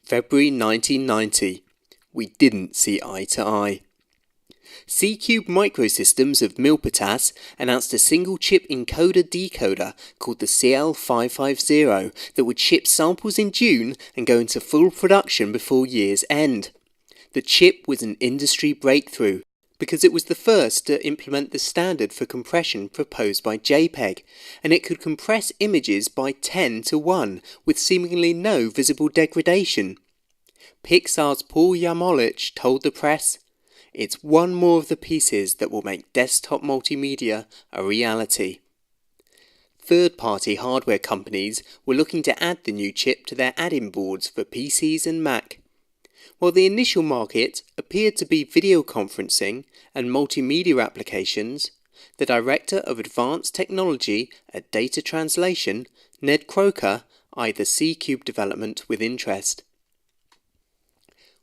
February 1990. We didn't see eye to eye. C-Cube Microsystems of Milpitas announced a single-chip encoder-decoder called the CL550 that would ship samples in June and go into full production before year's end. The chip was an industry breakthrough because it was the first to implement the standard for compression proposed by JPEG, and it could compress images by 10 to 1 with seemingly no visible degradation. Pixar's Paul Yarmolic told the press, "It's one more of the pieces that will make desktop multimedia a reality." Third-party hardware companies were looking to add the new chip to their add-in boards for PCs and Mac. While the initial market appeared to be video conferencing and multimedia applications, the Director of Advanced Technology at Data Translation, Ned Croker, eyed the C-Cube development with interest.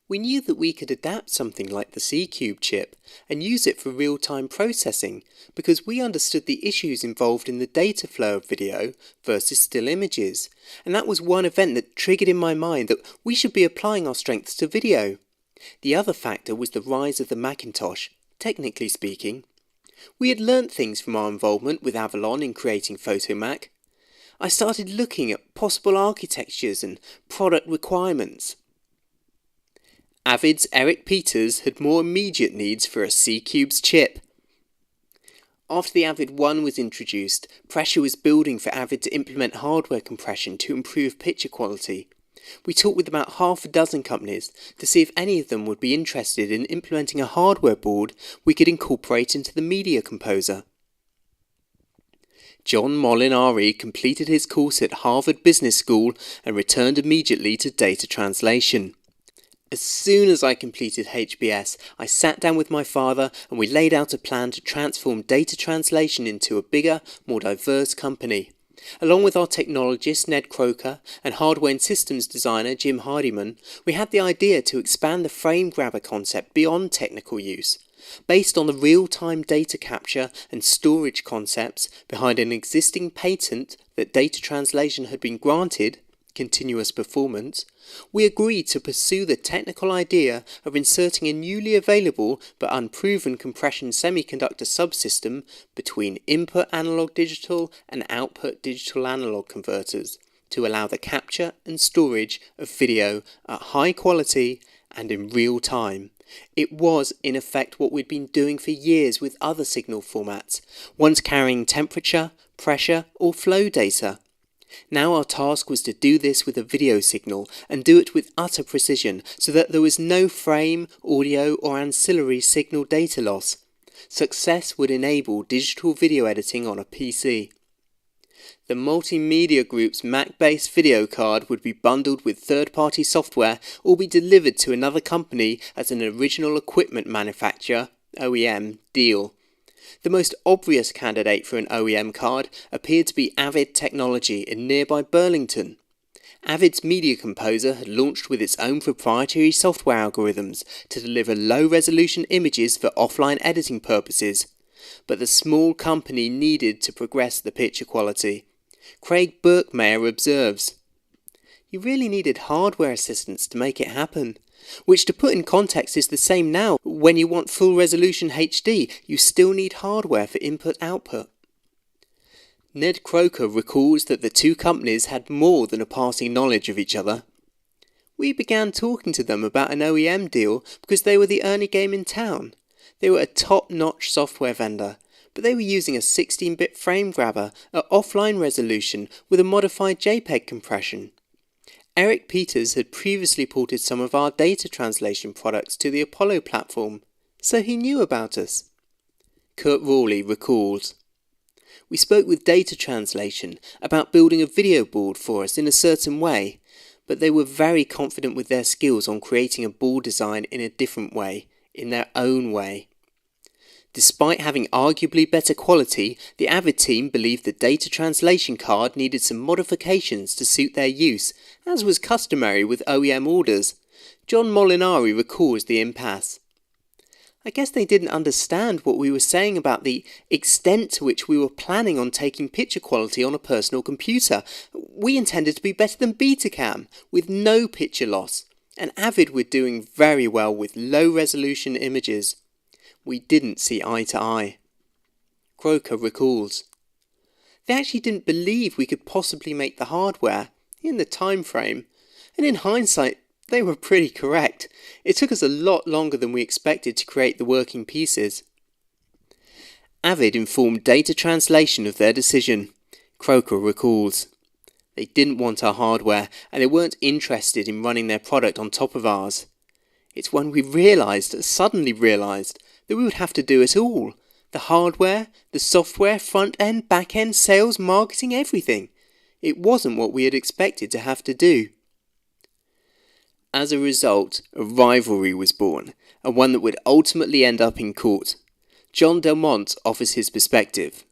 We knew that we could adapt something like the C-Cube chip and use it for real-time processing because we understood the issues involved in the data flow of video versus still images, and that was one event that triggered in my mind that we should be applying our strengths to video. The other factor was the rise of the Macintosh, technically speaking. We had learnt things from our involvement with Avalon in creating PhotoMac. I started looking at possible architectures and product requirements. Avid's Eric Peters had more immediate needs for a C-Cube's chip. After the Avid 1 was introduced, pressure was building for Avid to implement hardware compression to improve picture quality. We talked with about half a dozen companies to see if any of them would be interested in implementing a hardware board we could incorporate into the Media Composer. John Molinari completed his course at Harvard Business School and returned immediately to data translation. As soon as I completed HBS, I sat down with my father and we laid out a plan to transform data translation into a bigger, more diverse company. Along with our technologist Ned Croker and hardware and systems designer Jim Hardiman, we had the idea to expand the frame grabber concept beyond technical use. Based on the real-time data capture and storage concepts behind an existing patent that data translation had been granted, continuous performance, we agreed to pursue the technical idea of inserting a newly available but unproven compression semiconductor subsystem between input analog digital and output digital analog converters to allow the capture and storage of video at high quality and in real time. It was, in effect, what we'd been doing for years with other signal formats, once carrying temperature, pressure or flow data. Now our task was to do this with a video signal and do it with utter precision so that there was no frame, audio or ancillary signal data loss. Success would enable digital video editing on a PC. The Multimedia Group's Mac-based video card would be bundled with third-party software or be delivered to another company as an original equipment manufacturer (OEM) deal. The most obvious candidate for an OEM card appeared to be Avid Technology in nearby Burlington. Avid's Media Composer had launched with its own proprietary software algorithms to deliver low-resolution images for offline editing purposes, but the small company needed to progress the picture quality. Craig Burkmeyer observes, "You really needed hardware assistance to make it happen. Which, to put in context, is the same now. When you want full resolution HD, you still need hardware for input-output." Ned Croker recalls that the two companies had more than a passing knowledge of each other. "We began talking to them about an OEM deal because they were the only game in town. They were a top-notch software vendor, but they were using a 16-bit frame grabber at offline resolution with a modified JPEG compression. Eric Peters had previously ported some of our data translation products to the Apollo platform, so he knew about us." Kurt Rawley recalls, "We spoke with data translation about building a video board for us in a certain way, but they were very confident with their skills on creating a board design in a different way, in their own way. Despite having arguably better quality, the Avid team believed the data translation card needed some modifications to suit their use, as was customary with OEM orders. John Molinari recalls the impasse. I guess they didn't understand what we were saying about the extent to which we were planning on taking picture quality on a personal computer. We intended to be better than Betacam, with no picture loss. and Avid were doing very well with low-resolution images. We didn't see eye to eye. Croker recalls, "They actually didn't believe we could possibly make the hardware in the time frame, and in hindsight, they were pretty correct. It took us a lot longer than we expected to create the working pieces." Avid informed Data Translation of their decision. Croker recalls, "They didn't want our hardware, and they weren't interested in running their product on top of ours. It's when we suddenly realised, that we would have to do it all. The hardware, the software, front end, back end, sales, marketing, everything. It wasn't what we had expected to have to do." As a result, a rivalry was born, and one that would ultimately end up in court. John Delmont offers his perspective.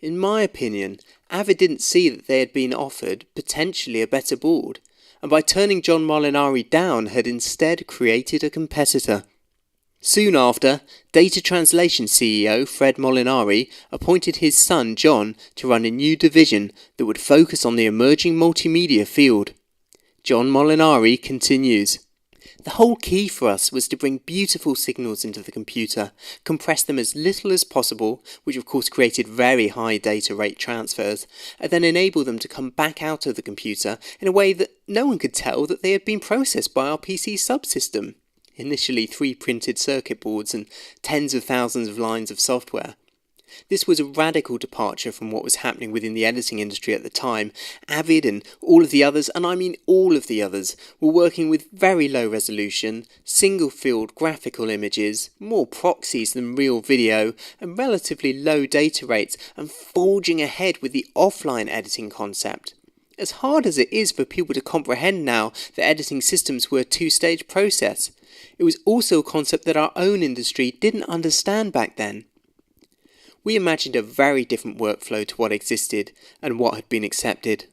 "In my opinion, Avid didn't see that they had been offered potentially a better board, and by turning John Molinari down had instead created a competitor. Soon after, Data Translation CEO Fred Molinari appointed his son John to run a new division that would focus on the emerging multimedia field. John Molinari continues, "The whole key for us was to bring beautiful signals into the computer, compress them as little as possible, which of course created very high data rate transfers, and then enable them to come back out of the computer in a way that no one could tell that they had been processed by our PC subsystem. Initially 3 printed circuit boards and tens of thousands of lines of software. This was a radical departure from what was happening within the editing industry at the time. Avid and all of the others, and I mean all of the others, were working with very low resolution, single field graphical images, more proxies than real video, and relatively low data rates, and forging ahead with the offline editing concept. As hard as it is for people to comprehend now that editing systems were a 2-stage process, it was also a concept that our own industry didn't understand back then. We imagined a very different workflow to what existed and what had been accepted."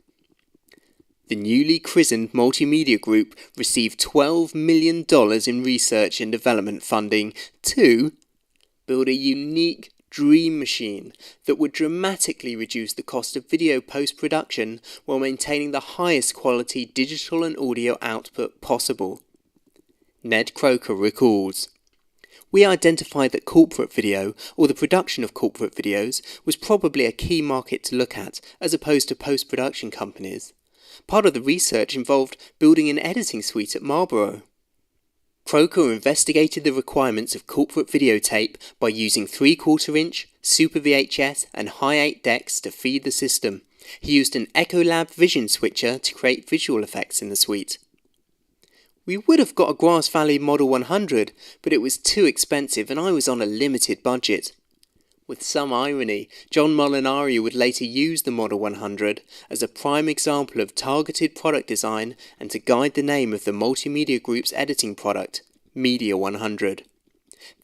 The newly christened multimedia group received $12 million in research and development funding to build a unique dream machine that would dramatically reduce the cost of video post-production while maintaining the highest quality digital and audio output possible. Ned Croker recalls, "We identified that corporate video, or the production of corporate videos, was probably a key market to look at, as opposed to post-production companies. Part of the research involved building an editing suite at Marlborough. Croker investigated the requirements of corporate videotape by using 3/4-inch, Super VHS and Hi8 decks to feed the system. He used an Ecolab Vision switcher to create visual effects in the suite. We would have got a Grass Valley Model 100, but it was too expensive and I was on a limited budget." With some irony, John Molinari would later use the Model 100 as a prime example of targeted product design and to guide the name of the multimedia group's editing product, Media 100.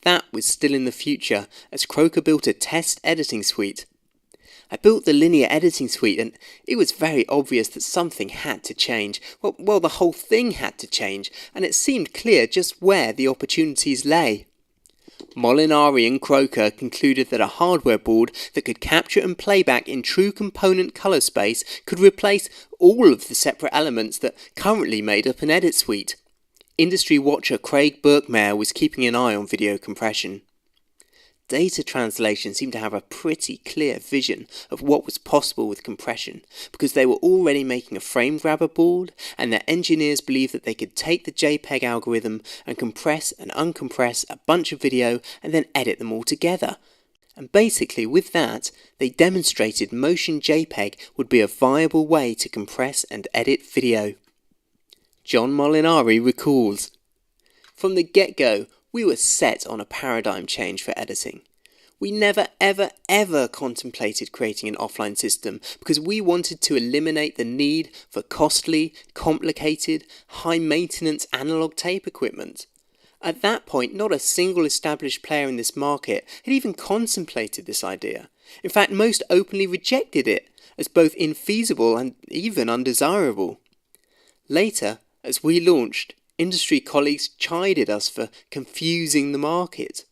That was still in the future, as Croker built a test editing suite. "I built the linear editing suite and it was very obvious that something had to change. Well, the whole thing had to change, and it seemed clear just where the opportunities lay." Molinari and Croker concluded that a hardware board that could capture and play back in true component colour space could replace all of the separate elements that currently made up an edit suite. Industry watcher Craig Birkmeyer was keeping an eye on video compression. Data Translation seemed to have a pretty clear vision of what was possible with compression, because they were already making a frame grabber board, and their engineers believed that they could take the JPEG algorithm and compress and uncompress a bunch of video and then edit them all together. And basically with that, they demonstrated Motion JPEG would be a viable way to compress and edit video. John Molinari recalls, "From the get-go, we were set on a paradigm change for editing. We never ever contemplated creating an offline system because we wanted to eliminate the need for costly, complicated, high-maintenance analog tape equipment. At that point, not a single established player in this market had even contemplated this idea. In fact, most openly rejected it as both infeasible and even undesirable. Later, as we launched, industry colleagues chided us for confusing the market."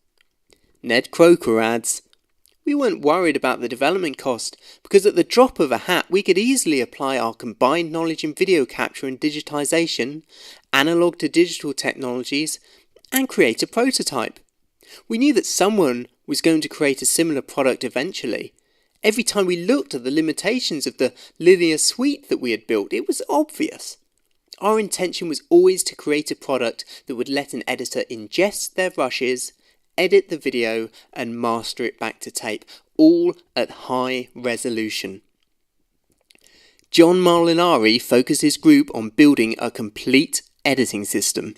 Ned Croker adds, We weren't worried about the development cost, because at the drop of a hat we could easily apply our combined knowledge in video capture and digitisation, analog to digital technologies, and create a prototype. We knew that someone was going to create a similar product eventually. Every time we looked at the limitations of the linear suite that we had built, it was obvious. Our intention was always to create a product that would let an editor ingest their rushes, edit the video, and master it back to tape, all at high resolution. John Molinari focused his group on building a complete editing system.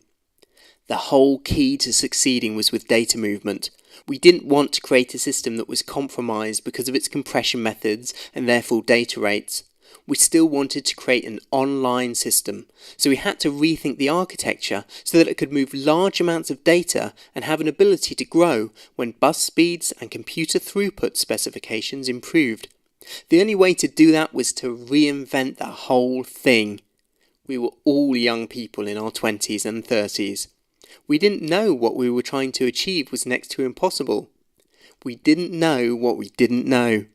The whole key to succeeding was with data movement. We didn't want to create a system that was compromised because of its compression methods and therefore data rates. We still wanted to create an online system, so we had to rethink the architecture so that it could move large amounts of data and have an ability to grow when bus speeds and computer throughput specifications improved. The only way to do that was to reinvent the whole thing. We were all young people in our 20s and 30s. We didn't know what we were trying to achieve was next to impossible. We didn't know what we didn't know.